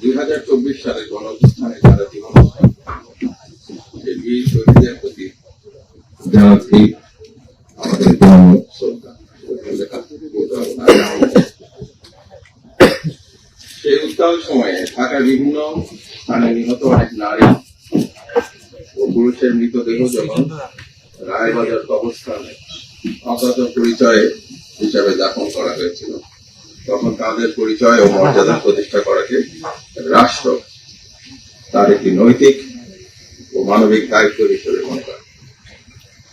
2024 সালের গণঅভ্যুত্থানে যারা জীবন সেই বীর শহীদদের প্রতি জানাচ্ছি আমাদের শ্রদ্ধা। সেই উত্তাল সময়ে ঢাকার বিভিন্ন স্থানে নিহত অনেক নারী ও পুরুষের মৃতদেহ যখন রায়বাজার কবরস্থানে অজ্ঞাত পরিচয়ে হিসাবে দাফন করা হয়েছিল, তখন তাদের পরিচয় ও মর্যাদা প্রতিষ্ঠা করাকে রাষ্ট্র তার একটি নৈতিক ও মানবিক দায়িত্ব হিসেবে মনে করে।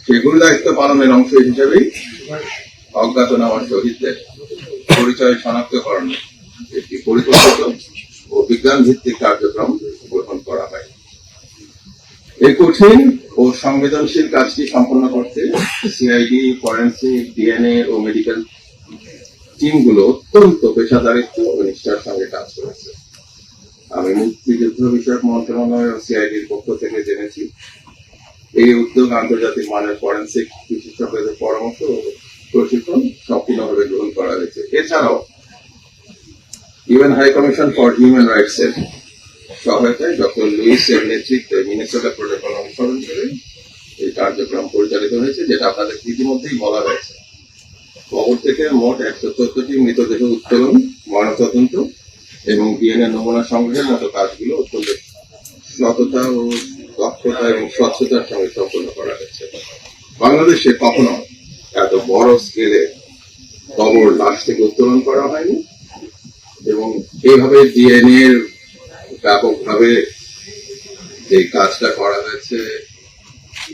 সেগুলো দায়িত্ব পালনের অংশ হিসেবেই অজ্ঞাতনামা শহীদদের পরিচয় শনাক্তকরণে একটি পরিকল্পিত ও বিজ্ঞান ভিত্তিক কার্যক্রম গ্রহণ করা হয়। এই কঠিন ও সংবেদনশীল কাজটি সম্পন্ন করতে সিআইডি, ফরেনসিক, ডিএনএ ও মেডিকেল টিমগুলো অত্যন্ত পেশাদারিত্ব ও নিষ্ঠার সঙ্গে কাজ করেছে। আমি মুক্তিযুদ্ধ বিষয়ক মন্ত্রণালয় ও সিআইডির পক্ষ থেকে জেনেছি, এই উদ্যোগ আন্তর্জাতিক মানের ফরেনসিক বিশেষজ্ঞদের পরামর্শ ও প্রশিক্ষণ সম্পূর্ণভাবে গ্রহণ করা হয়েছে। এছাড়াও UN high commission for human rights এর সহায়তায় ডক্টর লুইস এর নেতৃত্বে মিনেসোটা প্রোটোকল অনুসরণ করে এই কার্যক্রম পরিচালিত হয়েছে, যেটা আপনাদের ইতিমধ্যেই বলা হয়েছে। কবর থেকে মোট 114টি মৃতদেহ উত্তোলন, ময়নাতদন্ত এবং ডিএনএ নমুনা সংগ্রহের মতো কাজগুলো অত্যন্ত সততা ও দক্ষতা এবং স্বচ্ছতার সঙ্গে সম্পন্ন করা হয়েছে। বাংলাদেশে কখনো এত বড় স্কেলে কবর লাশ থেকে উত্তোলন করা হয়নি এবং এইভাবে ডিএনএ এর ব্যাপকভাবে যে কাজটা করা হয়েছে,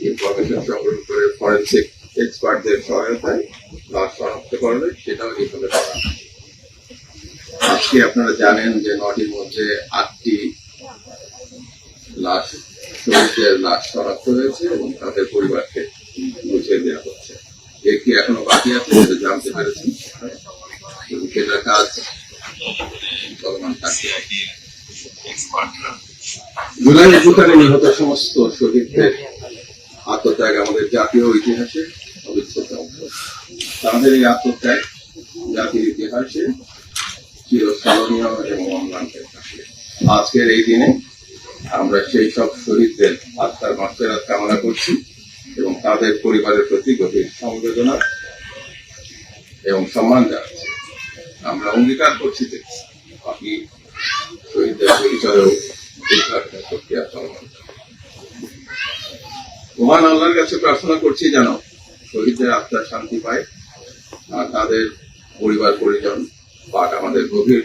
ইনফরমেশন সংগ্রহ করে ফরেনসিক এক্সপার্টদের সহায়তায় লাশ শনাক্তকরণে, সেটাও এইভাবে করা হয়। আজকে আপনারা জানেন যে 9টির মধ্যে 8টি লাশ, শহীদদের লাশ শনাক্ত হয়েছে এবং তাদের পরিবারকে বুঝিয়ে দেওয়া হচ্ছে। একটি এখনো বাকি আছে, সেটা জানতে পেরেছি, সেটার কাজ চলমান থাকবে। জুলাই অভ্যুত্থানে নিহত সমস্ত শহীদদের আত্মত্যাগ আমাদের জাতীয় ইতিহাসে অবিচ্ছেদ্য অংশ। তাদের এই আত্মত্যাগ জাতির ইতিহাসে চিরস্মরণীয় এবং অম্লান হয়ে থাকে। আজকের এই দিনে আমরা সেই সব শহীদদের আত্মার মাগফিরাত কামনা করছি এবং তাদের পরিবারের প্রতি গভীর সমবেদনা এবং সম্মান জানাচ্ছি। আমরা অঙ্গীকার করছি যে বাকি শহীদদের পরিচয় প্রক্রিয়া চলমান। মহান আল্লাহর কাছে প্রার্থনা করছি যেন শহীদদের আত্মার শান্তি পায় আর তাদের পরিবার পরিজন পাক আমাদের গভীর